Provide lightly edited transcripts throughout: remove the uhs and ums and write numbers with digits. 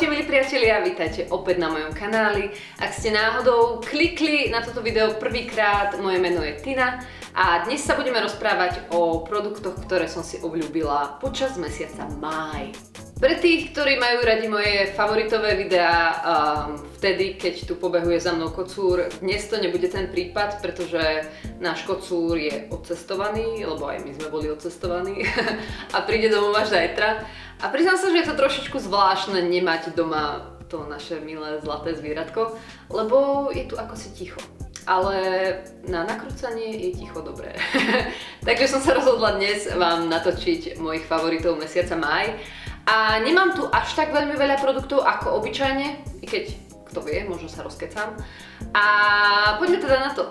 Ahojte milí priatelia, vítajte opäť na mojom kanáli. Ak ste náhodou klikli na toto video prvýkrát, moje meno je Tina a dnes sa budeme rozprávať o produktoch, ktoré som si obľúbila počas mesiaca máj. Pre tých, ktorí majú radi moje favoritové videá vtedy, keď tu pobehuje za mnou kocúr, dnes to nebude ten prípad, pretože náš kocúr je odcestovaný, lebo aj my sme boli odcestovaní a príde domov až zajtra. A priznám sa, že je to trošičku zvláštne nemať doma to naše milé zlaté zvieratko, lebo je tu akosi ticho. Ale na nakrúcanie je ticho dobré. Takže som sa rozhodla dnes vám natočiť mojich favoritov mesiaca máj. A nemám tu až tak veľmi veľa produktov ako obyčajne, i keď kto vie, možno sa rozkecam. A poďme teda na to.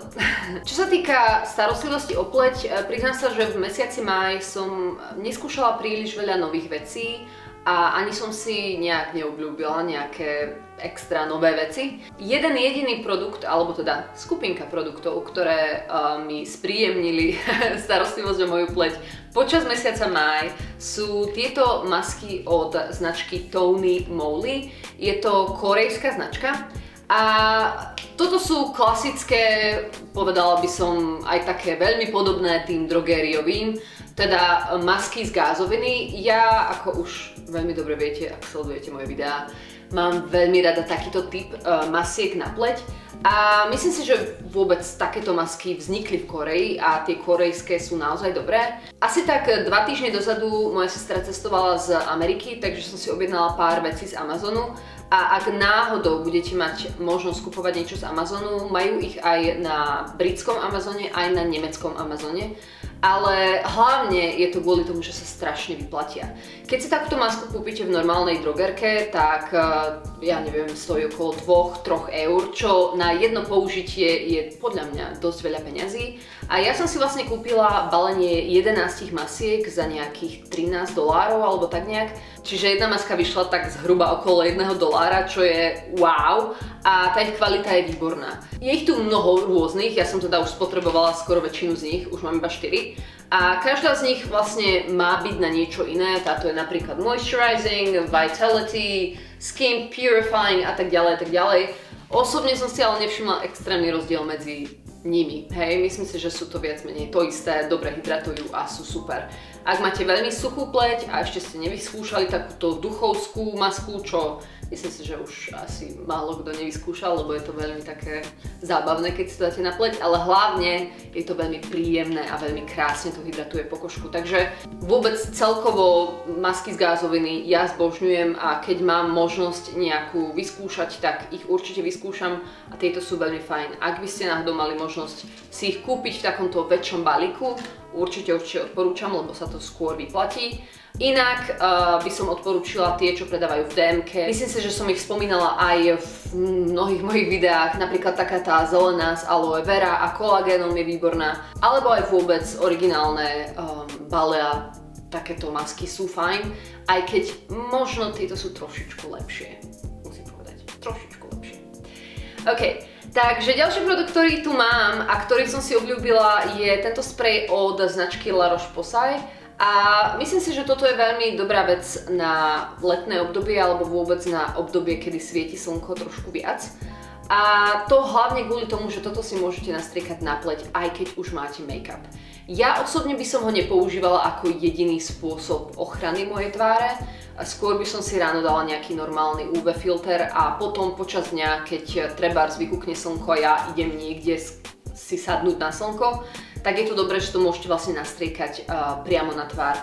Čo sa týka starostlivosti o pleť, priznám sa, že v mesiaci máj som neskúšala príliš veľa nových vecí a ani som si nejak neobľúbila nejaké extra nové veci. Jeden jediný produkt, alebo teda skupinka produktov, ktoré mi spríjemnili starostlivosť o moju pleť počas mesiaca máj, sú tieto masky od značky Tony Moly. Je to korejská značka a toto sú klasické, povedala by som, aj také veľmi podobné tým drogériovým, teda masky z gázoviny. Ja, ako už veľmi dobre viete, ak sledujete moje videá, mám veľmi rada takýto typ masiek na pleť a myslím si, že vôbec takéto masky vznikli v Koreji a tie korejské sú naozaj dobré. Asi tak 2 týždne dozadu moja sestra cestovala z Ameriky, takže som si objednala pár vecí z Amazonu a ak náhodou budete mať možnosť kupovať niečo z Amazonu, majú ich aj na britskom Amazone, aj na nemeckom Amazone. Ale hlavne je to kvôli tomu, že sa strašne vyplatia. Keď si takúto masku kúpite v normálnej drogerke, tak ja neviem, stojí okolo 2–3 eur, čo na jedno použitie je podľa mňa dosť veľa peňazí. A ja som si vlastne kúpila balenie 11 masiek za nejakých $13 alebo tak nejak. Čiže jedna maska vyšla tak zhruba okolo $1, čo je wow. A tá ich kvalita je výborná. Je ich tu mnoho rôznych, ja som teda už spotrebovala skoro väčšinu z nich, už mám iba 4. A každá z nich vlastne má byť na niečo iné. Táto je napríklad moisturizing, vitality, skin purifying a tak ďalej, tak ďalej. Osobne som si ale nevšimla extrémny rozdiel medzi nimi. Hej, myslím si, že sú to viac menej to isté, dobre hydratujú a sú super. Ak máte veľmi suchú pleť a ešte ste nevyskúšali takúto duchovskú masku, čo myslím si, že už asi málo kto nevyskúšal, lebo je to veľmi také zábavné, keď si to dáte na pleť, ale hlavne je to veľmi príjemné a veľmi krásne to hydratuje pokožku. Takže vôbec celkovo masky z gázoviny ja zbožňujem a keď mám možnosť nejakú vyskúšať, tak ich určite vyskúšam a tieto sú veľmi fajn. Ak by ste náhodou mali možnosť si ich kúpiť v takomto väčšom balíku, určite odporúčam, lebo sa to skôr vyplatí. Inak by som odporúčila tie, čo predávajú v DMK. Myslím si, že som ich spomínala aj v mnohých mojich videách, napríklad taká tá zelená z aloe vera a kolagénom je výborná, alebo aj vôbec originálne Balea, takéto masky sú fajn, aj keď možno tieto sú trošičku lepšie, musím povedať, trošičku lepšie. OK. Takže ďalší produkt, ktorý tu mám a ktorý som si obľúbila, je tento sprej od značky La Roche-Posay. A myslím si, že toto je veľmi dobrá vec na letné obdobie alebo vôbec na obdobie, kedy svieti slnko trošku viac. A to hlavne kvôli tomu, že toto si môžete nastriekať na pleť, aj keď už máte make-up. Ja osobne by som ho nepoužívala ako jediný spôsob ochrany mojej tváre. Skôr by som si ráno dala nejaký normálny UV filter a potom počas dňa, keď trebárs vykúkne slnko a ja idem niekde si sadnúť na slnko, tak je to dobré, že to môžete vlastne nastriekať priamo na tvár.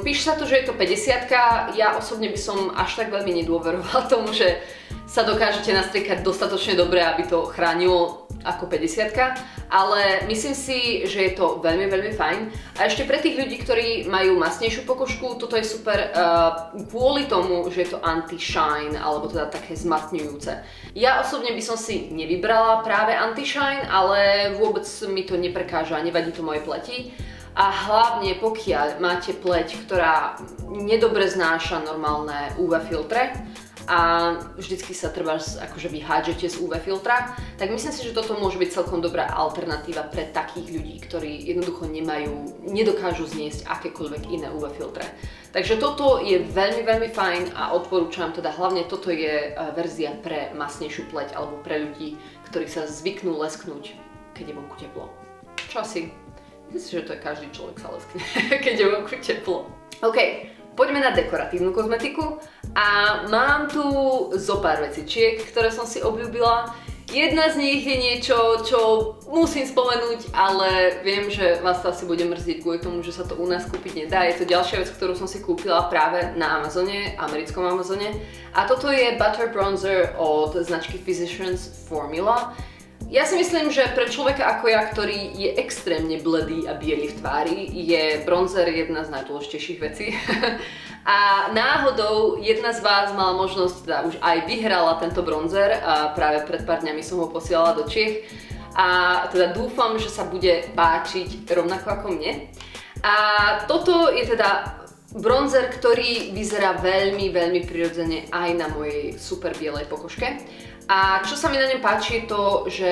Píše sa to, že je to 50-ka, ja osobne by som až tak veľmi nedôverovala tomu, že sa dokážete nastriekať dostatočne dobre, aby to chránilo ako 50-ka, ale myslím si, že je to veľmi, veľmi fajn. A ešte pre tých ľudí, ktorí majú masnejšiu pokožku, toto je super kvôli tomu, že je to anti-shine, alebo teda také zmatňujúce. Ja osobne by som si nevybrala práve anti-shine, ale vôbec mi to neprekáža, nevadí to mojej pleti. A hlavne pokiaľ máte pleť, ktorá nedobre znáša normálne UV filtre, a vždycky sa treba akože vyhádžete z UV filtra, tak myslím si, že toto môže byť celkom dobrá alternatíva pre takých ľudí, ktorí jednoducho nedokážu zniesť akékoľvek iné UV filtre. Takže toto je veľmi, veľmi fajn a odporúčam, teda hlavne toto je verzia pre masnejšiu pleť alebo pre ľudí, ktorí sa zvyknú lesknúť, keď je vonku teplo. Čo asi? Myslím si, že to je každý človek sa leskne, keď je vonku teplo. OK, poďme na dekoratívnu kozmetiku a mám tu zo pár vecičiek, ktoré som si obľúbila. Jedna z nich je niečo, čo musím spomenúť, ale viem, že vás to asi bude mrzieť kvôli tomu, že sa to u nás kúpiť nedá. Je to ďalšia vec, ktorú som si kúpila práve na Amazone, americkom Amazone. A toto je Butter Bronzer od značky Physicians Formula. Ja si myslím, že pre človeka ako ja, ktorý je extrémne bledý a biely v tvári, je bronzer jedna z najdôležitejších vecí. A náhodou jedna z vás mala možnosť, teda už aj vyhrala tento bronzer a práve pred pár dňami som ho posielala do Čiech. A teda dúfam, že sa bude páčiť rovnako ako mne. A toto je teda bronzer, ktorý vyzerá veľmi, veľmi prirodzene aj na mojej super bielej pokožke. A čo sa mi na ňom páči je to, že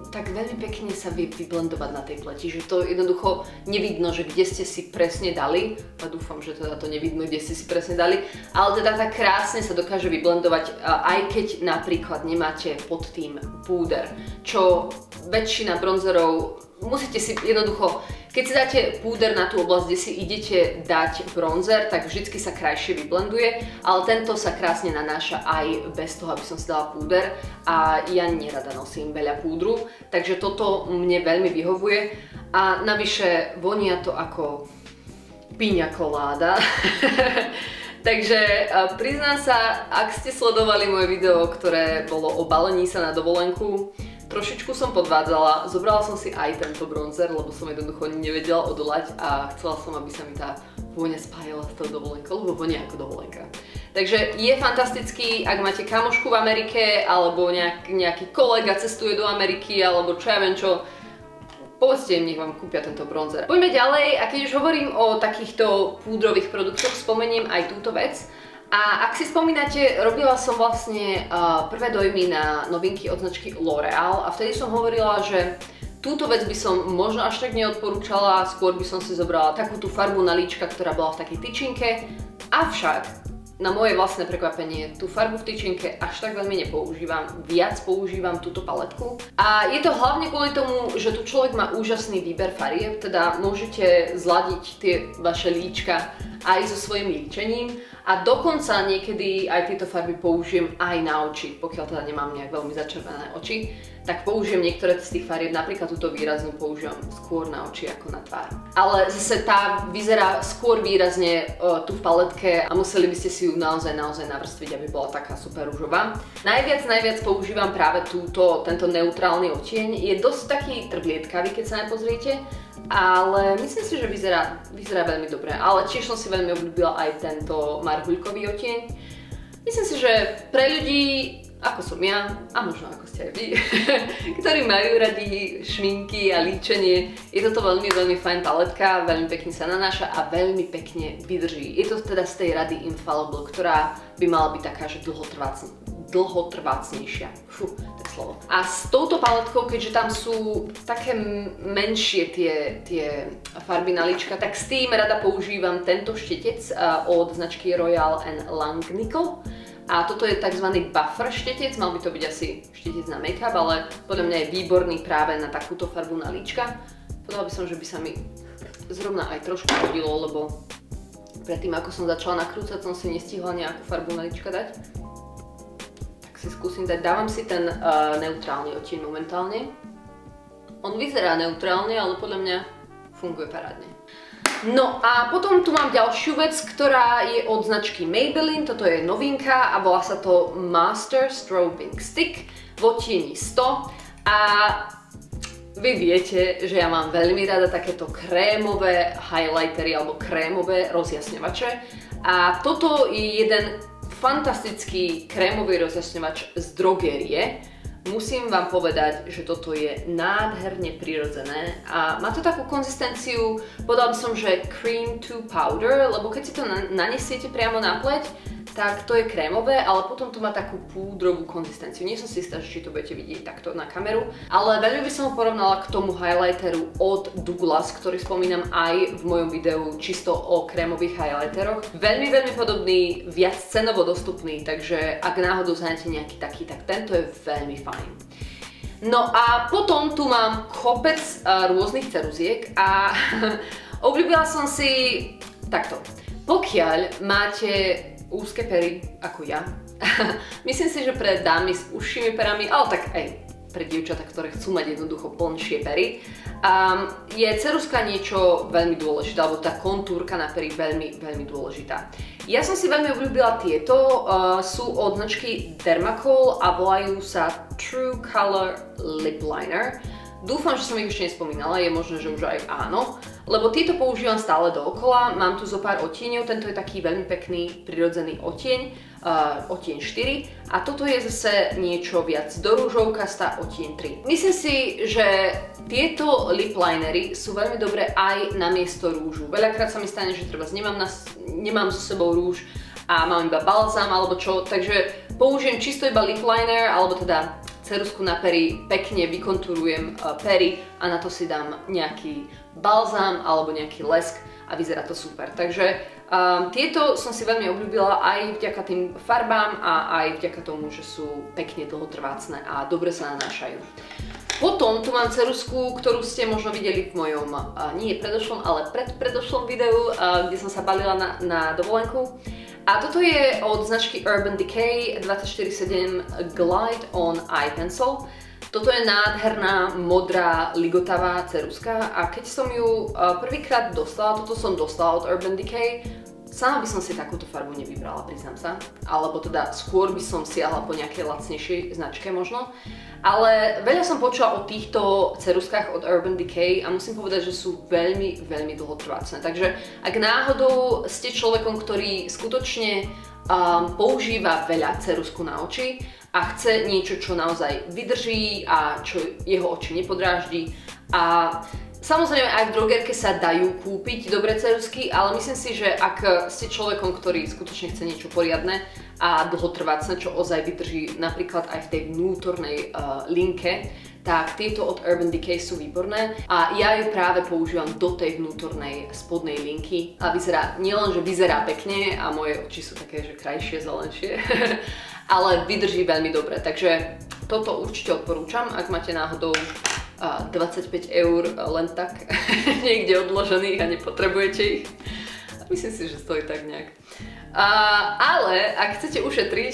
tak veľmi pekne sa vie vyblendovať na tej pleti, že to jednoducho nevidno, že kde ste si presne dali, a dúfam, že teda to nevidno, kde ste si presne dali, ale teda tak krásne sa dokáže vyblendovať, aj keď napríklad nemáte pod tým púder, čo väčšina bronzerov musíte si jednoducho, keď si dáte púder na tú oblasť, kde si idete dať bronzer, tak vždycky sa krajšie vyblenduje, ale tento sa krásne nanáša aj bez toho, aby som si dala púder a ja nerada nosím veľa púdru, takže toto mne veľmi vyhovuje a navyše vonia to ako piña colada. Takže priznám sa, ak ste sledovali moje video, ktoré bolo o balení sa na dovolenku, trošičku som podvádzala, zobrala som si aj tento bronzer, lebo som jednoducho nevedela odolať a chcela som, aby sa mi tá vôňa spájala s tou dovolenkou, lebo vonia ako dovolenka. Takže je fantastický, ak máte kamošku v Amerike, alebo nejaký kolega cestuje do Ameriky, alebo čo ja viem čo, povedzte im, nech vám kúpia tento bronzer. Poďme ďalej a keď už hovorím o takýchto púdrových produktoch, spomeniem aj túto vec. A ak si spomínate, robila som vlastne prvé dojmy na novinky od značky L'Oreal a vtedy som hovorila, že túto vec by som možno až tak neodporúčala, skôr by som si zobrala takú tú farbu na líčka, ktorá bola v takej tyčinke, avšak na moje vlastné prekvapenie tú farbu v tyčinke až tak veľmi nepoužívam, viac používam túto paletku. A je to hlavne kvôli tomu, že tu človek má úžasný výber farieb, teda môžete zladiť tie vaše líčka aj so svojím líčením a dokonca niekedy aj tieto farby použijem aj na oči, pokiaľ teda nemám nejak veľmi začervené oči, tak použijem niektoré z tých farieb, napríklad túto výraznú použijem skôr na oči ako na tvár. Ale zase tá vyzerá skôr výrazne tu v paletke a museli by ste si ju naozaj navrstviť, aby bola taká super ružová. Najviac používam práve tento neutrálny odtieň, je dosť taký trblietkavý, keď sa nepozriete, ale myslím si, že vyzerá veľmi dobre, ale tiež som si veľmi obľúbila aj tento marhuľkový odtieň. Myslím si, že pre ľudí ako som ja, a možno ako ste aj vy, ktorí majú radi šminky a líčenie, je toto veľmi, veľmi fajn paletka, veľmi pekne sa nanáša a veľmi pekne vydrží. Je to teda z tej rady Infallible, ktorá by mala byť taká, že dlhotrvácnejšia. Fú, tak slovo. A s touto paletkou, keďže tam sú také menšie tie farby na líčka, tak s tým rada používam tento štetec od značky Royal & Langnickel. A toto je tzv. Buffer štetec, mal by to byť asi štetec na make-up, ale podľa mňa je výborný práve na takúto farbu na líčka. Povedala by som, že by sa mi zrovna aj trošku hodilo, lebo predtým ako som začala nakrúcať, som si nestihla nejakú farbu na líčka dať. Tak si skúsim dať, dávam si ten neutrálny odtieň momentálne. On vyzerá neutrálne, ale podľa mňa funguje parádne. No a potom tu mám ďalšiu vec, ktorá je od značky Maybelline, toto je novinka a volá sa to Master Strobing Stick v odtieni 100 a vy viete, že ja mám veľmi rada takéto krémové highlightery alebo krémové rozjasňovače a toto je jeden fantastický krémový rozjasňovač z drogérie. Musím vám povedať, že toto je nádherne prirodzené a má to takú konzistenciu, povedala by som, že cream to powder, lebo keď si to nanesiete priamo na pleť, tak to je krémové, ale potom to má takú púdrovú konzistenciu. Nie som si istá, či to budete vidieť takto na kameru, ale veľmi by som ho porovnala k tomu highlighteru od Douglas, ktorý spomínam aj v mojom videu čisto o krémových highlighteroch. Veľmi, veľmi podobný, viac cenovo dostupný, takže ak náhodou zájdete nejaký taký, tak tento je veľmi fajn. No a potom tu mám kopec rôznych ceruziek a obľúbila som si takto. Pokiaľ máte úzke pery, ako ja, myslím si, že pre dámy s užšími perami, ale tak aj pre dievčatá, ktoré chcú mať jednoducho plnšie pery, je ceruzka niečo veľmi dôležité, alebo tá kontúrka na pery veľmi, veľmi dôležitá. Ja som si veľmi obľúbila tieto, sú od značky Dermacol a volajú sa True Color Lip Liner. Dúfam, že som ich ešte nespomínala, je možné, že už aj áno, lebo tieto používam stále dookola, mám tu zo pár odtieňov, tento je taký veľmi pekný, prirodzený odtieň, odtieň 4 a toto je zase niečo viac do rúžovkasta, odtieň 3. Myslím si, že tieto lip linery sú veľmi dobré aj na miesto rúžu. Veľakrát sa mi stane, že treba nemám so sebou rúž a mám iba balzám alebo čo, takže použijem čisto iba lip liner, alebo teda ceruzku na pery, pekne vykontúrujem pery a na to si dám nejaký balzám alebo nejaký lesk a vyzerá to super. Takže tieto som si veľmi obľúbila aj vďaka tým farbám a aj vďaka tomu, že sú pekne dlhotrvácne a dobre sa nanášajú. Potom tu mám ceruzku, ktorú ste možno videli v mojom, nie predošlom, ale predpredošlom videu, kde som sa balila na dovolenku. A toto je od značky Urban Decay 24/7 Glide on Eye Pencil. Toto je nádherná, modrá, ligotavá ceruzka a keď som ju prvýkrát dostala, toto som dostala od Urban Decay, sama by som si takúto farbu nevybrala, priznám sa. Alebo teda skôr by som siahla po nejakej lacnejšej značke možno. Ale veľa som počula o týchto ceruzkách od Urban Decay a musím povedať, že sú veľmi, veľmi dlhotrvácne. Takže ak náhodou ste človekom, ktorý skutočne používa veľa ceruzku na oči a chce niečo, čo naozaj vydrží a čo jeho oči nepodráždi a samozrejme aj v drogerke sa dajú kúpiť dobré ceruzky, ale myslím si, že ak ste človekom, ktorý skutočne chce niečo poriadne a dlhotrvácne, čo ozaj vydrží napríklad aj v tej vnútornej linke, tak tieto od Urban Decay sú výborné a ja ju práve používam do tej vnútornej spodnej linky a vyzerá, nielen, že vyzerá pekne a moje oči sú také, že krajšie, zelenšie, ale vydrží veľmi dobre, takže toto určite odporúčam, ak máte náhodou 25 € len tak niekde odložených a nepotrebujete ich. Myslím si, že stojí tak nejak. Ale ak chcete ušetriť,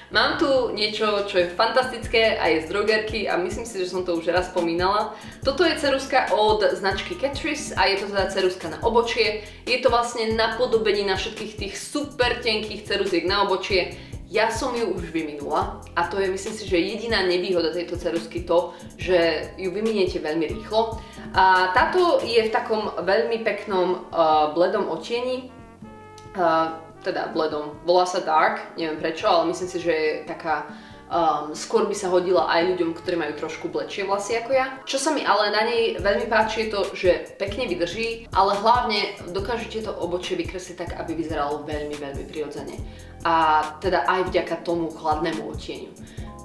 mám tu niečo, čo je fantastické a je z drogerky a myslím si, že som to už raz spomínala. Toto je ceruzka od značky Catrice a je to teda ceruzka na obočie. Je to vlastne napodobenina všetkých tých super tenkých ceruziek na obočie. Ja som ju už vyminula a to je, myslím si, že jediná nevýhoda tejto ceruzky to, že ju vyminiete veľmi rýchlo. A táto je v takom veľmi peknom bledom odtieni, teda bledom, volá sa dark, neviem prečo, ale myslím si, že je taká, skôr by sa hodila aj ľuďom, ktorí majú trošku bledšie vlasy ako ja. Čo sa mi ale na nej veľmi páči je to, že pekne vydrží, ale hlavne dokážete to obočie vykresliť tak, aby vyzeralo veľmi, veľmi prirodzene. A teda aj vďaka tomu chladnému odtieňu.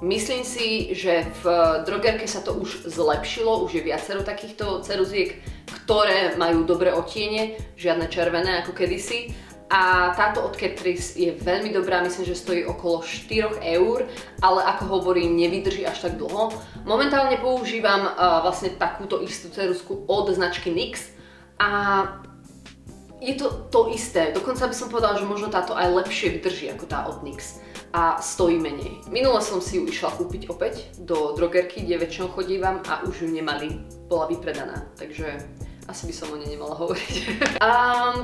Myslím si, že v drogerke sa to už zlepšilo, už je viacero takýchto ceruziek, ktoré majú dobré odtiene, žiadne červené ako kedysi. A táto od Catrice je veľmi dobrá, myslím, že stojí okolo 4 €, ale ako hovorím, nevydrží až tak dlho. Momentálne používam vlastne takúto istú ceruzku od značky NYX a je to to isté, dokonca by som povedala, že možno táto aj lepšie vydrží ako tá od NYX a stojí menej. Minule som si ju išla kúpiť opäť do drogerky, kde väčšinou chodívam a už ju nemali, bola vypredaná, takže asi by som o nej nemala hovoriť.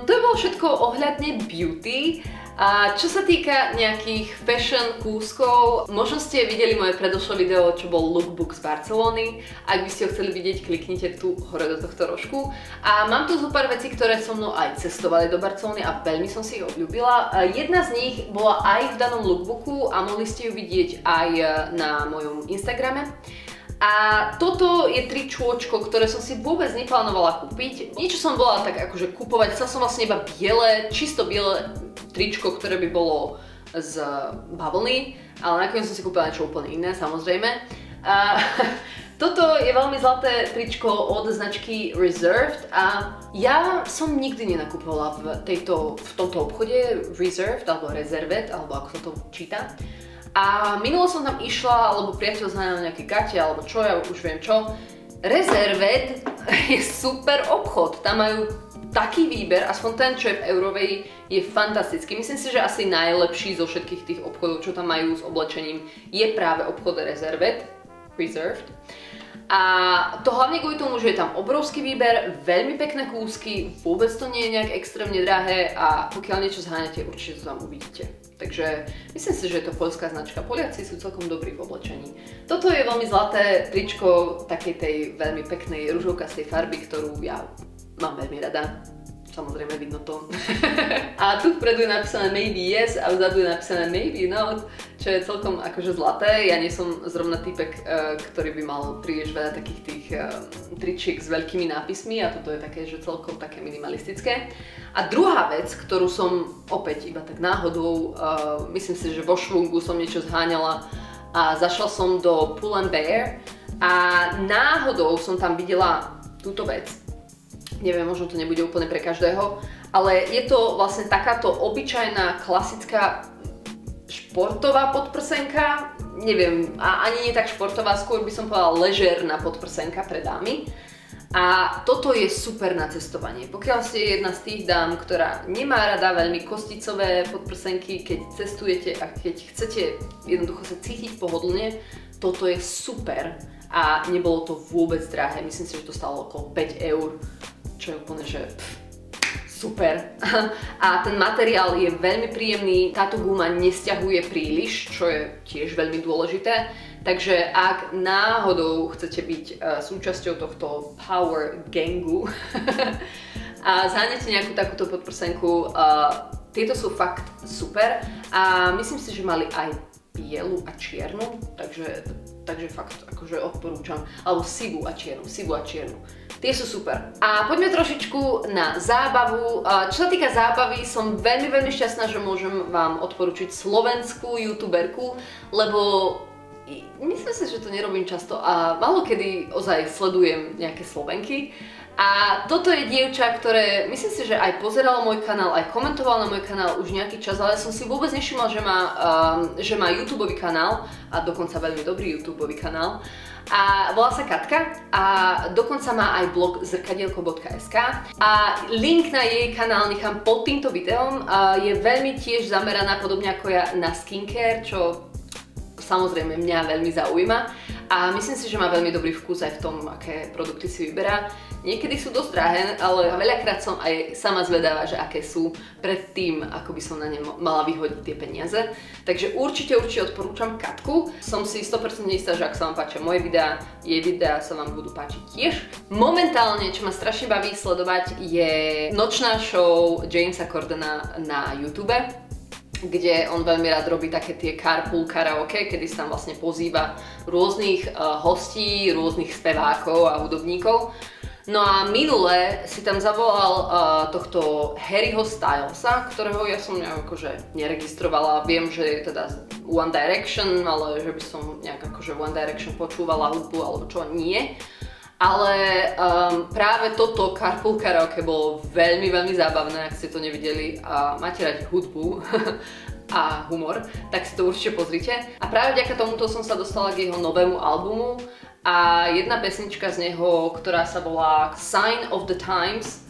To je bolo všetko ohľadne beauty. A čo sa týka nejakých fashion kúskov, možno ste videli moje predošlé video, čo bol lookbook z Barcelony. Ak by ste ho chceli vidieť, kliknite tu hore do tohto rožku. A mám tu zo pár vecí, ktoré so mnou aj cestovali do Barcelony a veľmi som si ich obľúbila. Jedna z nich bola aj v danom lookbooku a mohli ste ju vidieť aj na mojom Instagrame. A toto je tričôčko, ktoré som si vôbec neplánovala kúpiť. Niečo som bola tak akože kúpovať, chcela som vlastne iba biele, čisto biele tričko, ktoré by bolo z bavlny, ale nakoniec som si kúpila niečo úplne iné, samozrejme. Toto je veľmi zlaté tričko od značky Reserved a ja som nikdy nenakupovala v tomto obchode Reserved alebo Reserved, alebo ako sa to číta. A minulo som tam išla, alebo priateľ znamenal nejaké gate, alebo čo, ja už viem čo. Reserved je super obchod, tam majú taký výber, aspoň ten, čo je v Eurovej, je fantastický. Myslím si, že asi najlepší zo všetkých tých obchodov, čo tam majú s oblečením, je práve obchod Reserved. A to hlavne kvôli tomu, že je tam obrovský výber, veľmi pekné kúsky, vôbec to nie je nejak extrémne drahé a pokiaľ niečo zháňate, určite to tam uvidíte. Takže myslím si, že je to poľská značka. Poliaci sú celkom dobrí v oblečení. Toto je veľmi zlaté tričko takej tej veľmi peknej ružovkastej farby, ktorú ja mám veľmi rada. Samozrejme vidno to. A tu vpredu je napísané maybe yes a vzadu je napísané maybe not, čo je celkom akože zlaté. Ja nie som zrovna typek, ktorý by mal príliš veľa takých tých tričiek s veľkými nápismi a toto je také, že celkom také minimalistické. A druhá vec, ktorú som opäť iba tak náhodou, myslím si, že vo švungu som niečo zháňala a zašla som do Pull & Bear a náhodou som tam videla túto vec. Neviem, možno to nebude úplne pre každého, ale je to vlastne takáto obyčajná, klasická športová podprsenka, neviem, a ani nie tak športová, skôr by som povedala ležérna podprsenka pre dámy. A toto je super na cestovanie. Pokiaľ ste jedna z tých dám, ktorá nemá rada veľmi kosticové podprsenky, keď cestujete a keď chcete jednoducho sa cítiť pohodlne, toto je super a nebolo to vôbec drahé. Myslím si, že to stalo okolo 5 €. Čo je úplne, že super. A ten materiál je veľmi príjemný, táto guma nesťahuje príliš, čo je tiež veľmi dôležité. Takže ak náhodou chcete byť súčasťou tohto power gangu a zháňate nejakú takúto podprsenku, tieto sú fakt super a myslím si, že mali aj bielu a čiernu, takže fakt akože odporúčam, alebo sivu a čiernu. Tie sú super. A poďme trošičku na zábavu. Čo sa týka zábavy, som veľmi šťastná, že môžem vám odporučiť slovenskú youtuberku, lebo myslím si, že to nerobím často a málo kedy ozaj sledujem nejaké Slovenky. A toto je dievča, ktoré myslím si, že aj pozerala môj kanál, aj komentovala na môj kanál už nejaký čas, ale som si vôbec nevšimla, že má YouTubeový kanál a dokonca veľmi dobrý YouTubeový kanál. A volá sa Katka a dokonca má aj blog zrkadielko.sk a link na jej kanál nechám pod týmto videom. Je veľmi tiež zameraná podobne ako ja na skincare, čo samozrejme mňa veľmi zaujíma a myslím si, že má veľmi dobrý vkus aj v tom, aké produkty si vyberá. Niekedy sú dosť drahé, ale veľakrát som aj sama zvedavá, že aké sú pred tým, ako by som na ne mala vyhodiť tie peniaze. Takže určite odporúčam Katku. Som si 100% istá, že ak sa vám páčia moje videá, jej videá sa vám budú páčiť tiež. Momentálne, čo ma strašne baví sledovať, je nočná show Jamesa Cordena na YouTube, kde on veľmi rád robí také tie carpool karaoke, kedy sa tam vlastne pozýva rôznych hostí, rôznych spevákov a hudobníkov. No a minule si tam zavolal tohto Harryho Stylesa, ktorého ja som nejak akože neregistrovala. Viem, že je teda One Direction, ale že by som nejak akože One Direction počúvala hudbu alebo čo, nie. Ale práve toto carpool karaoke bolo veľmi zábavné, ak ste to nevideli a máte radi hudbu a humor, tak si to určite pozrite. A práve vďaka tomuto som sa dostala k jeho novému albumu a jedna pesnička z neho, ktorá sa volá Sign of the Times.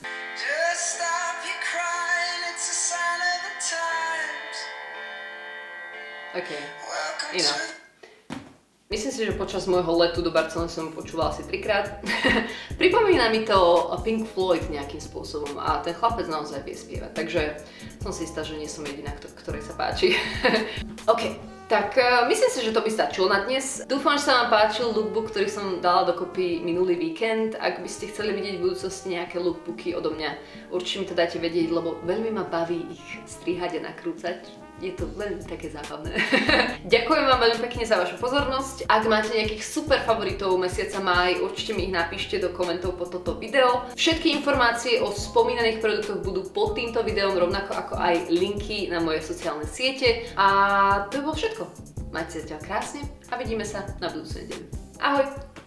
OK, enough. Myslím si, že počas môjho letu do Barcelony som počúvala asi 3-krát. Pripomína mi to Pink Floyd nejakým spôsobom a ten chlapec naozaj vie spievať, takže som si istá, že nie som jediná, ktorej sa páči. OK, tak myslím si, že to by stačilo na dnes. Dúfam, že sa vám páčil lookbook, ktorý som dala dokopy minulý víkend. Ak by ste chceli vidieť v budúcnosti nejaké lookbooky odo mňa, určite mi to dáte vedieť, lebo veľmi ma baví ich strihať a nakrúcať. je to len také zábavné. Ďakujem vám veľmi pekne za vašu pozornosť. Ak máte nejakých super favoritov mesiaca máj, určite mi ich napíšte do komentov pod toto video. Všetky informácie o spomínaných produktoch budú pod týmto videom, rovnako ako aj linky na moje sociálne siete. A to by bolo všetko. Majte sa zatiaľ krásne a vidíme sa na budúcu nedeľu. Ahoj!